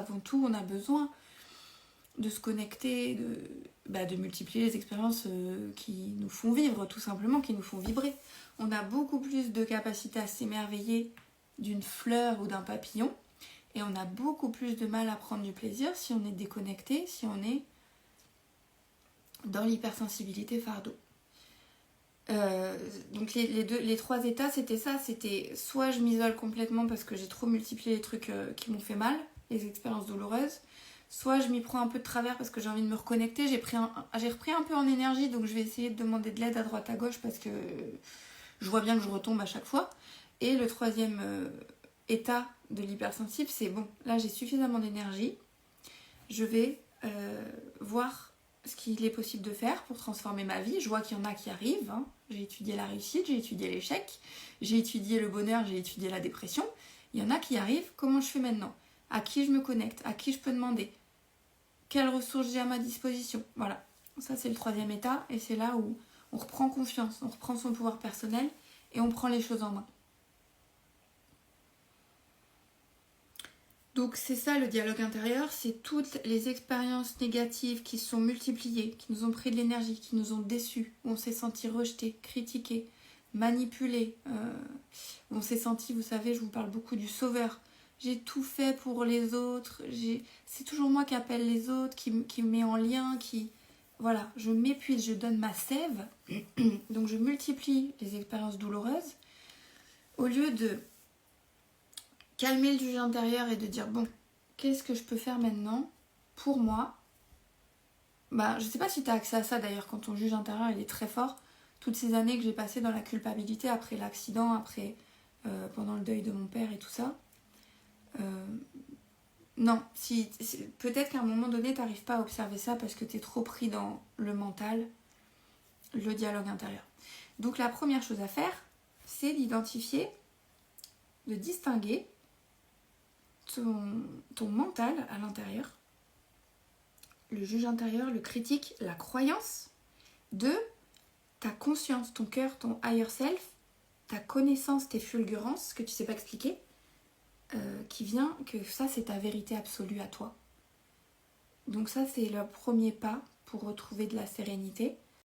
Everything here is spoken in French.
avant tout, on a besoin de se connecter, de multiplier les expériences qui nous font vivre, tout simplement, qui nous font vibrer. On a beaucoup plus de capacité à s'émerveiller d'une fleur ou d'un papillon, et on a beaucoup plus de mal à prendre du plaisir si on est déconnecté, si on est dans l'hypersensibilité fardeau. Donc les 3 états, c'était ça, c'était soit je m'isole complètement parce que j'ai trop multiplié les trucs qui m'ont fait mal, les expériences douloureuses, soit je m'y prends un peu de travers parce que j'ai envie de me reconnecter, j'ai repris un peu en énergie, donc je vais essayer de demander de l'aide à droite à gauche parce que je vois bien que je retombe à chaque fois. Et le 3e état de l'hypersensible, c'est bon, là j'ai suffisamment d'énergie, je vais voir ce qu'il est possible de faire pour transformer ma vie. Je vois qu'il y en a qui arrivent, hein. J'ai étudié la réussite, j'ai étudié l'échec, j'ai étudié le bonheur, j'ai étudié la dépression. Il y en a qui arrivent, comment je fais maintenant? À qui je me connecte? À qui je peux demander? Quelles ressources j'ai à ma disposition? Voilà, ça c'est le 3e état, et c'est là où on reprend confiance, on reprend son pouvoir personnel et on prend les choses en main. Donc c'est ça le dialogue intérieur, c'est toutes les expériences négatives qui se sont multipliées, qui nous ont pris de l'énergie, qui nous ont déçus, où on s'est senti rejeté, critiqué, manipulé, où on s'est senti, vous savez, je vous parle beaucoup du sauveur. J'ai tout fait pour les autres, c'est toujours moi qui appelle les autres, qui me met en lien, Voilà, je m'épuise, je donne ma sève, donc je multiplie les expériences douloureuses, au lieu de calmer le juge intérieur et de dire bon, qu'est-ce que je peux faire maintenant pour moi? Je sais pas si tu as accès à ça d'ailleurs quand ton juge intérieur il est très fort. Toutes ces années que j'ai passées dans la culpabilité après l'accident, après pendant le deuil de mon père et tout ça. Non, peut-être qu'à un moment donné t'arrives pas à observer ça parce que t'es trop pris dans le mental, le dialogue intérieur. Donc la première chose à faire, c'est d'identifier, de distinguer ton mental à l'intérieur, le juge intérieur, le critique, la croyance, de ta conscience, ton cœur, ton higher self, ta connaissance, tes fulgurances que tu sais pas expliquer, qui vient que ça c'est ta vérité absolue à toi. Donc ça c'est le premier pas pour retrouver de la sérénité.